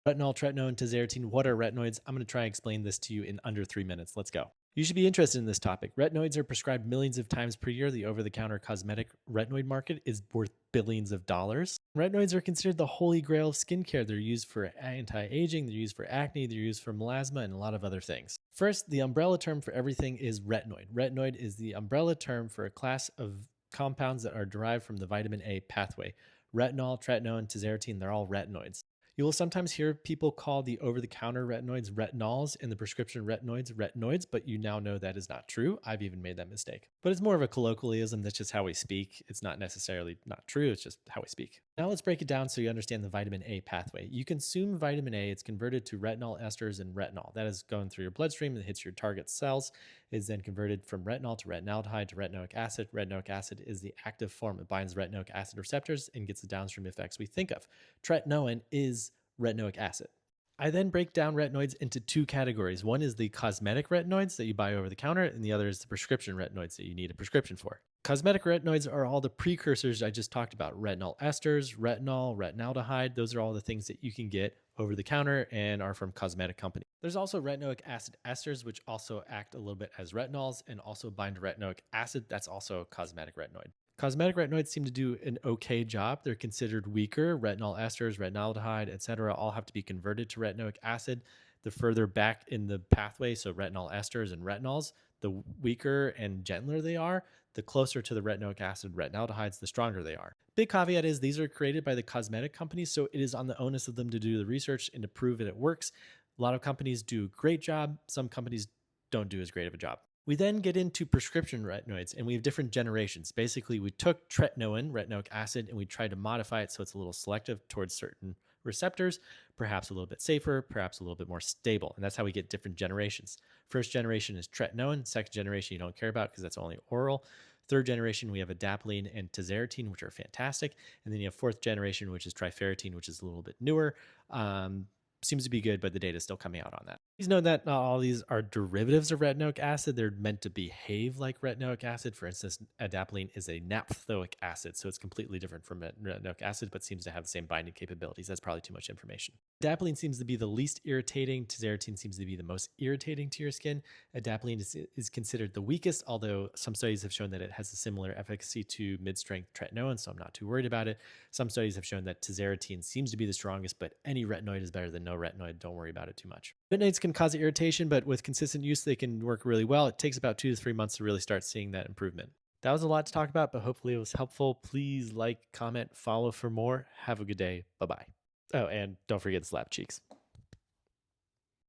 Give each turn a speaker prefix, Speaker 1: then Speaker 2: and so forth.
Speaker 1: Retinol, tretinoin, tazarotene. What are retinoids? I'm going to try and explain this to you in under 3 minutes. Let's go. You should be interested in this topic. Retinoids are prescribed millions of times per year. The over-the-counter cosmetic retinoid market is worth billions of dollars. Retinoids are considered the holy grail of skincare. They're used for anti-aging, they're used for acne, they're used for melasma, and a lot of other things. First, the umbrella term for everything is retinoid. Retinoid is the umbrella term for a class of compounds that are derived from the vitamin A pathway. Retinol, tretinoin, tazarotene, they're all retinoids. You will sometimes hear people call the over-the-counter retinoids retinols and the prescription retinoids retinoids, but you now know that is not true. I've even made that mistake. But it's more of a colloquialism. That's just how we speak. It's not necessarily not true. It's just how we speak. Now let's break it down so you understand the vitamin A pathway. You consume vitamin A, it's converted to retinol esters and retinol. That is going through your bloodstream and hits your target cells. It is then converted from retinol to retinaldehyde to retinoic acid. Retinoic acid is the active form. It binds retinoic acid receptors and gets the downstream effects we think of. Tretinoin is retinoic acid. I then break down retinoids into two categories. One is the cosmetic retinoids that you buy over the counter, and the other is the prescription retinoids that you need a prescription for. Cosmetic retinoids are all the precursors I just talked about: retinol esters, retinol, retinaldehyde. Those are all the things that you can get over the counter and are from cosmetic companies. There's also retinoic acid esters, which also act a little bit as retinols and also bind to retinoic acid. That's also a cosmetic retinoid. Cosmetic retinoids seem to do an okay job. They're considered weaker. Retinol esters, retinaldehyde, etc., all have to be converted to retinoic acid. The further back in the pathway, so retinol esters and retinols, the weaker and gentler they are, the closer to the retinoic acid retinaldehydes, the stronger they are. Big caveat is these are created by the cosmetic companies, so it is on the onus of them to do the research and to prove that it works. A lot of companies do a great job. Some companies don't do as great of a job. We then get into prescription retinoids, and we have different generations. Basically, we took tretinoin, retinoic acid, and we tried to modify it so it's a little selective towards certain receptors, perhaps a little bit safer, perhaps a little bit more stable. And that's how we get different generations. First generation is tretinoin. Second generation you don't care about because that's only oral. Third generation, we have adapalene and tazarotene, which are fantastic. And then you have fourth generation, which is trifarotene, which is a little bit newer. Seems to be good, but the data is still coming out on that. Please note that not all these are derivatives of retinoic acid. They're meant to behave like retinoic acid. For instance, adapalene is a naphthoic acid, so it's completely different from retinoic acid, but seems to have the same binding capabilities. That's probably too much information. Adapalene seems to be the least irritating. Tazarotene seems to be the most irritating to your skin. Adapalene is considered the weakest, although some studies have shown that it has a similar efficacy to mid-strength tretinoin, so I'm not too worried about it. Some studies have shown that tazarotene seems to be the strongest, but any retinoid is better than no retinoid. Don't worry about it too much. Retinoids can cause irritation, but with consistent use, they can work really well. It takes about 2 to 3 months to really start seeing that improvement. That was a lot to talk about, but hopefully it was helpful. Please like, comment, follow for more. Have a good day. Bye-bye. Oh, and don't forget to slap cheeks.